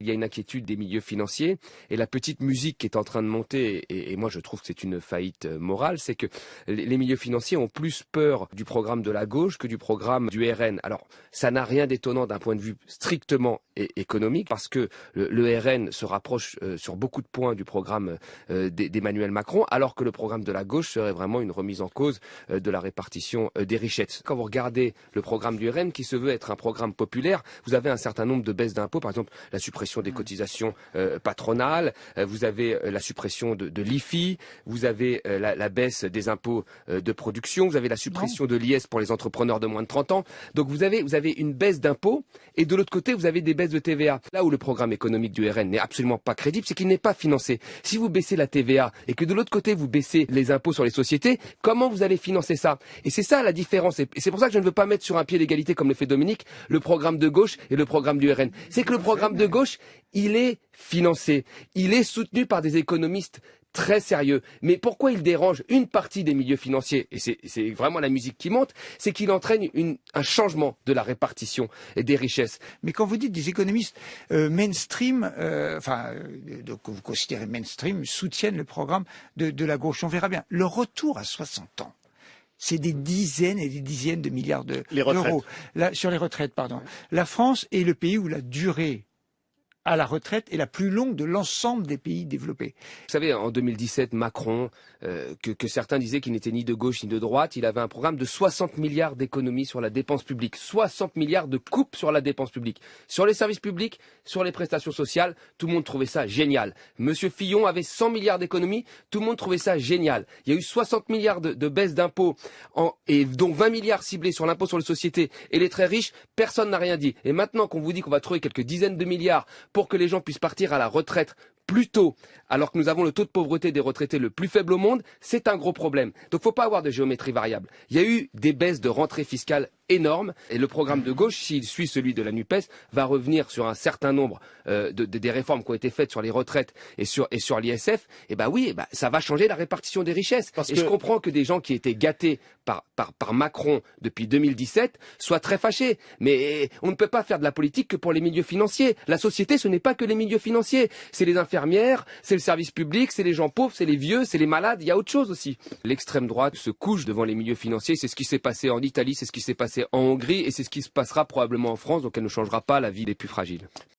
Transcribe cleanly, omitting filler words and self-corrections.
il y a une inquiétude des milieux financiers et la petite musique qui est en train de monter, et moi je trouve que c'est une faillite morale, c'est que les milieux financiers ont plus peur du programme de la gauche que du programme du RN. Alors, ça n'a rien d'étonnant d'un point de vue strictement économique, parce que le RN se rapproche sur beaucoup de points du programme d'Emmanuel Macron, alors que le programme de la gauche serait vraiment une remise en cause de la répartition des richesses. Quand vous regardez le programme du RN, qui se veut être un programme populaire, vous avez un certain nombre de baisses d'impôts, par exemple la suppression des cotisations patronales, vous avez la suppression de l'IFI, vous avez la baisse des impôts de production, vous avez la suppression de l'IS pour les entrepreneurs de moins de 30 ans. Donc vous avez une baisse d'impôts et de l'autre côté, vous avez des baisses de TVA. Là où le programme économique du RN n'est absolument pas crédible, c'est qu'il n'est pas financé. Si vous baissez la TVA et que de l'autre côté, vous baissez les impôts sur les sociétés, comment vous allez financer ça? Et c'est ça la différence. Et c'est pour ça que je ne veux pas mettre sur un pied d'égalité, comme le fait Dominique, le programme de gauche et le programme du RN. C'est que le programme de gauche, il est financé. Il est soutenu par des économistes très sérieux. Mais pourquoi il dérange une partie des milieux financiers, et c'est vraiment la musique qui monte, c'est qu'il entraîne un changement de la répartition des richesses. Mais quand vous dites des économistes mainstream, que vous considérez mainstream, soutiennent le programme de la gauche, on verra bien. Le retour à 60 ans, c'est des dizaines et des dizaines de milliards d'euros. Sur les retraites, pardon. La France est le pays où la durée à la retraite est la plus longue de l'ensemble des pays développés. Vous savez, en 2017, Macron, que certains disaient qu'il n'était ni de gauche ni de droite, il avait un programme de 60 milliards d'économies sur la dépense publique, 60 milliards de coupes sur la dépense publique, sur les services publics, sur les prestations sociales, tout le monde trouvait ça génial. Monsieur Fillon avait 100 milliards d'économies, tout le monde trouvait ça génial. Il y a eu 60 milliards de baisse d'impôts, et dont 20 milliards ciblés sur l'impôt sur les sociétés et les très riches, personne n'a rien dit. Et maintenant qu'on vous dit qu'on va trouver quelques dizaines de milliards pour que les gens puissent partir à la retraite plus tôt, alors que nous avons le taux de pauvreté des retraités le plus faible au monde, c'est un gros problème. Donc faut pas avoir de géométrie variable. Il y a eu des baisses de rentrée fiscale énormes, et le programme de gauche, s'il suit celui de la NUPES, va revenir sur un certain nombre des réformes qui ont été faites sur les retraites et sur l'ISF. Et ça va changer la répartition des richesses. Je comprends que des gens qui étaient gâtés par Macron depuis 2017 soient très fâchés. Mais on ne peut pas faire de la politique que pour les milieux financiers. La société, ce n'est pas que les milieux financiers. C'est les infirmières, c'est le service public, c'est les gens pauvres, c'est les vieux, c'est les malades. Il y a autre chose aussi. L'extrême droite se couche devant les milieux financiers. C'est ce qui s'est passé en Italie, c'est ce qui s'est passé en Hongrie, et c'est ce qui se passera probablement en France. Donc elle ne changera pas la vie des plus fragiles.